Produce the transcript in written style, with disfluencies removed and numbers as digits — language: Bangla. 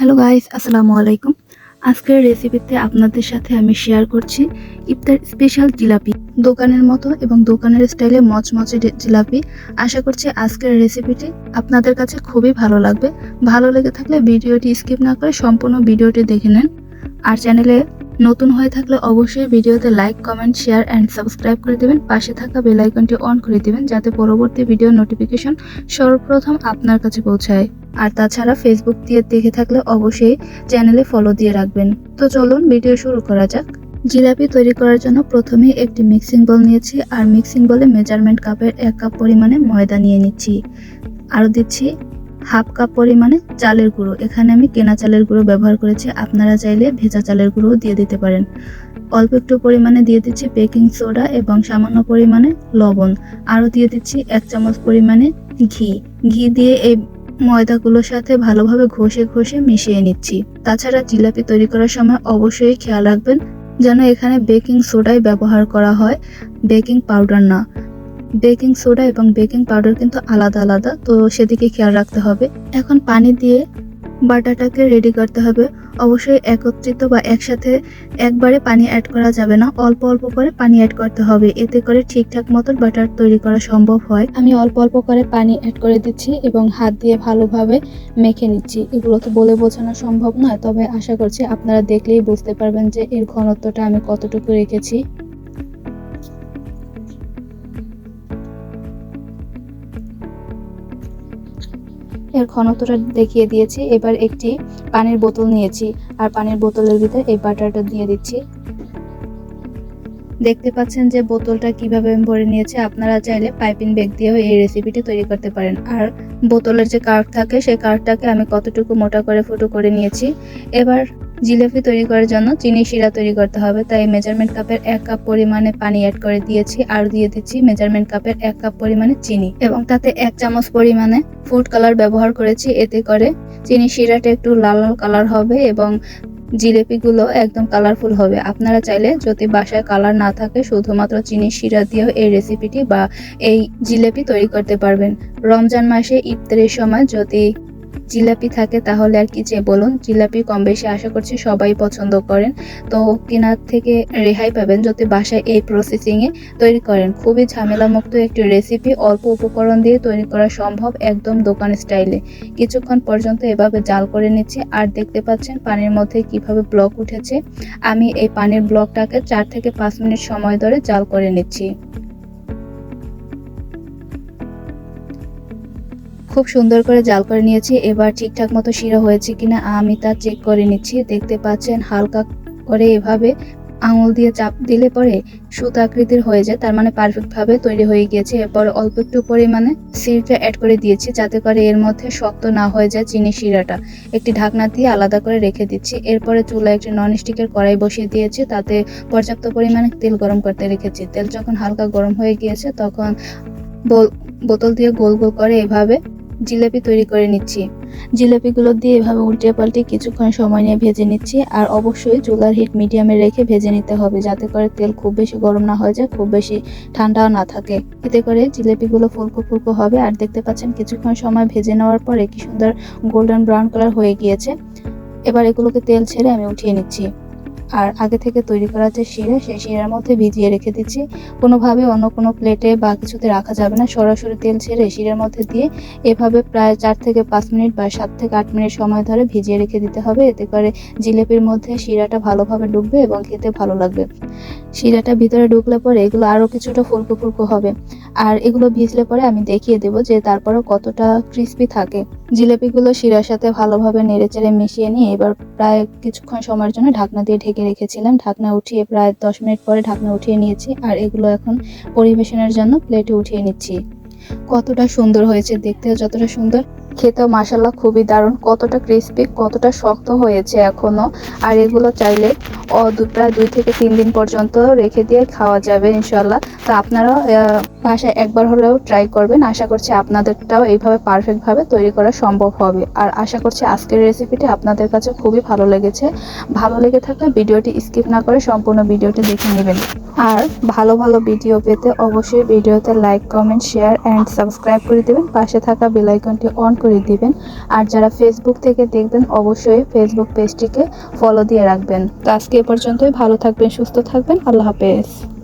হ্যালো গাইস, আসসালামু আলাইকুম। আজকের রেসিপিতে আপনাদের সাথে আমি শেয়ার করছি ইফতার স্পেশাল জিলাপি। দোকানের মতো এবং দোকানের স্টাইলে মচমচে জিলাপি। আশা করছি আজকের রেসিপিটি আপনাদের কাছে খুবই ভালো লাগবে। ভালো লেগে থাকলে ভিডিওটি স্কিপ না করে সম্পূর্ণ ভিডিওটি দেখে নেন। আর চ্যানেলে নতুন হয়ে থাকলে অবশ্যই ভিডিওতে like, comment, share and subscribe করে দেবেন। পাশে থাকা বেল আইকনটি অন করে দিবেন যাতে পরবর্তী ভিডিও নোটিফিকেশন সর্বপ্রথম আপনার কাছে পৌঁছায়। আর তাছাড়া ফেসবুক দিয়ে দেখে থাকলে অবশ্যই চ্যানেলে ফলো দিয়ে রাখবেন। তো চলুন ভিডিও শুরু করা যাক। জিলাপি তৈরি করার জন্য প্রথমে একটি মিক্সিং বোল নিয়েছি, আর মিক্সিং বলে মেজারমেন্ট কাপের 1 কাপ পরিমাণে ময়দা নিয়ে নিচ্ছি। আরও দিচ্ছি হাফ কাপ পরিমাণে চালের গুঁড়ো। এখানে আমি কেনা চালের গুঁড়ো ব্যবহার করেছি, আপনারা চাইলে ভেজা চালের গুঁড়ো দিয়ে দিতে পারেন। অল্প একটু পরিমাণে দিয়ে দিচ্ছি বেকিং সোডা এবং সামান্য পরিমাণে লবণ। আরও দিয়ে দিচ্ছি 1 চামচ পরিমাণে ঘি দিয়ে এই ময়দাগুলোর সাথে ভালোভাবে ঘষে ঘষে মিশিয়ে নিচ্ছি। তাছাড়া জিলাপি তৈরি করার সময় অবশ্যই খেয়াল রাখবেন যেন এখানে বেকিং সোডাই ব্যবহার করা হয়, বেকিং পাউডার না। বেকিং সোডা এবং বেকিং পাউডার কিন্তু আলাদা আলাদা, তো সেদিকে খেয়াল রাখতে হবে। এখন পানি দিয়ে বাটাটাকে রেডি করতে হবে। অবশ্যই একত্রিত বা একসাথে একবারে পানি অ্যাড করা যাবে না, অল্প অল্প করে পানি অ্যাড করতে হবে, এতে করে ঠিকঠাক মতো বাটার তৈরি করা সম্ভব হয়। আমি অল্প অল্প করে পানি অ্যাড করে দিচ্ছি এবং হাত দিয়ে ভালোভাবে মেখে নিচ্ছি। এগুলো তো বলে বোঝানো সম্ভব নয়, তবে আশা করছি আপনারা দেখলেই বুঝতে পারবেন যে এর ঘনত্বটা আমি কতটুকু রেখেছি। এর ঘনত্বটা দেখিয়ে দিয়েছি। এবার একটি পানির বোতল নিয়েছি, আর পানির বোতলের ভিতরে এই বাটারটা দিয়ে দিচ্ছি। দেখতে পাচ্ছেন যে বোতলটা কিভাবে ভরে নিয়েছে। আপনারা চাইলে পাইপিং ব্যাগ দিয়েও এই রেসিপিটি তৈরি করতে পারেন। আর বোতলের যে কার্ভ থাকে সেই কার্ভটাকে আমি কতটুকু মোটা করে ফুটো করে নিয়েছি। এবার জিলাপি তৈরি করার জন্য চিনি শিরা তৈরি করতে হবে, তাই মেজারমেন্ট কাপের 1 কাপ পরিমাণে পানি অ্যাড করে দিয়েছি। আর দিয়ে দিচ্ছি মেজারমেন্ট কাপের 1 কাপ পরিমাণে চিনি এবং তাতে 1 চামচ পরিমাণে ফুড কালার ব্যবহার করেছি। এতে করে চিনি শিরাটা একটু লাল লাল কালার হবে এবং জিলাপিগুলো একদম কালারফুল হবে। আপনারা চাইলে যদি বাসায় কালার না থাকে শুধুমাত্র চিনি শিরা দিয়েও এই রেসিপিটি বা এই জিলাপি তৈরি করতে পারবেন। রমজান মাসে ইফতারের সময় যদি জিলাপি থাকে তাহলে আর কি যে বলুন। জিলাপি কম বেশি আশা করছি সবাই পছন্দ করেন, তো কেনার থেকে রেহাই পাবেন যদি বাসায় এই প্রসেসিংয়ে তৈরি করেন। খুবই ঝামেলামুক্ত একটি রেসিপি, অল্প উপকরণ দিয়ে তৈরি করা সম্ভব, একদম দোকান স্টাইলে। কিছুক্ষণ পর্যন্ত এভাবে জাল করে নিচ্ছি, আর দেখতে পাচ্ছেন পানির মধ্যে কিভাবে ব্লক উঠেছে। আমি এই পানির ব্লকটাকে 4 থেকে 5 মিনিট সময় ধরে জাল করে নিচ্ছি। খুব সুন্দর করে জাল করে নিয়েছি। এবার ঠিকঠাক মতো শিরা হয়েছে কিনা আমি তা চেক করে নিচ্ছি। দেখতে পাচ্ছেন হালকা করে এভাবে আঙুল দিয়ে চাপ দিলে পরে সুতা আকৃতির হয়ে যায়, তার মানে পারফেক্ট ভাবে তৈরি হয়ে গিয়েছে। এরপর অল্প একটু পরিমাণে সিরকা অ্যাড করে দিয়েছি যাতে করে এর মধ্যে শক্ত না হয়ে যায় চিনি শিরাটা। একটি ঢাকনা দিয়ে আলাদা করে রেখে দিচ্ছি। এরপরে চুলায় একটি ননস্টিকের কড়াই বসিয়ে দিয়েছি, তাতে পর্যাপ্ত পরিমাণে তেল গরম করতে রেখেছি। তেল যখন হালকা গরম হয়ে গিয়েছে তখন বোতল দিয়ে গোল গোল করে এভাবে জিলাপি তৈরি করে নিচ্ছি। জিলাপিগুলো দিয়ে এভাবে উল্টে পাল্টে কিছুক্ষণ সময় নিয়ে ভেজে নিচ্ছি। আর অবশ্যই চুলার হিট মিডিয়ামে রেখে ভেজে নিতে হবে যাতে করে তেল খুব বেশি গরম না হয়ে যায়, খুব বেশি ঠান্ডাও না থাকে। এতে করে জিলাপিগুলো ফুলকো ফুলকো হবে। আর দেখতে পাচ্ছেন কিছুক্ষণ সময় ভেজে নেওয়ার পরে কি সুন্দর গোল্ডেন ব্রাউন কালার হয়ে গিয়েছে। এবার এগুলোকে তেল ছেড়ে আমি উঠিয়ে নিচ্ছি। আর আগে থেকে তৈরি করা যে শিরা, সেই শিরার মধ্যে ভিজিয়ে রেখে দিচ্ছি। কোনোভাবে অন্য কোনো প্লেটে বা কিছুতে রাখা যাবে না, সরাসরি তেল ছেড়ে শিরার মধ্যে দিয়ে এভাবে প্রায় 4 থেকে 5 মিনিট বা 7 থেকে 8 মিনিট সময় ধরে ভিজিয়ে রেখে দিতে হবে। এতে করে জিলাপির মধ্যে শিরাটা ভালোভাবে ঢুকবে এবং খেতে ভালো লাগবে। শিরাটা ভিতরে ঢুকলে পরে এগুলো আরও কিছুটা ফুলকো ফুলকো হবে। আর এগুলো ভিজলে পরে আমি দেখিয়ে দেবো যে তারপরেও কতটা ক্রিস্পি থাকে। জিলাপিগুলো শিরার সাথে ভালোভাবে নেড়েচেড়ে মিশিয়ে নিয়ে এবার প্রায় কিছুক্ষণ সময়ের জন্য ঢাকনা দিয়ে ঢেকে রেখেছিলাম। ঢাকনা উঠিয়ে প্রায় 10 মিনিট পরে ঢাকনা উঠিয়ে নিয়েছি। আর এগুলো এখন পরিবেশনের জন্য প্লেটে উঠিয়ে নিচ্ছি। কতটা সুন্দর হয়েছে দেখতে, যতটা সুন্দর খেতেও মাশাআল্লাহ খুবই দারুণ। কতটা ক্রিস্পি, কতটা শক্ত হয়েছে এখনো। আর এগুলো চাইলে প্রায় 2 থেকে 3 দিন পর্যন্ত রেখে দিয়ে খাওয়া যাবে ইনশাল্লাহ। তো আপনারাও বাসায় একবার হলেও ট্রাই করবেন। আশা করছি আপনাদেরটাও এইভাবে পারফেক্টভাবে তৈরি করা সম্ভব হবে। আর আশা করছি আজকের রেসিপিটি আপনাদের কাছে খুবই ভালো লেগেছে। ভালো লেগে থাকলে ভিডিওটি স্কিপ না করে সম্পূর্ণ ভিডিওটি দেখে নেবেন। আর ভালো ভালো ভিডিও পেতে অবশ্যই ভিডিওতে like, comment, share and subscribe করে দেবেন। পাশে থাকা বেল আইকনটি অন করে দিবেন। আর যারা ফেসবুক থেকে দেখবেন অবশ্যই ফেসবুক পেজটিকে ফলো দিয়ে রাখবেন। তো আজকে এ পর্যন্তই। ভালো থাকবেন, সুস্থ থাকবেন। আল্লাহ হাফেজ।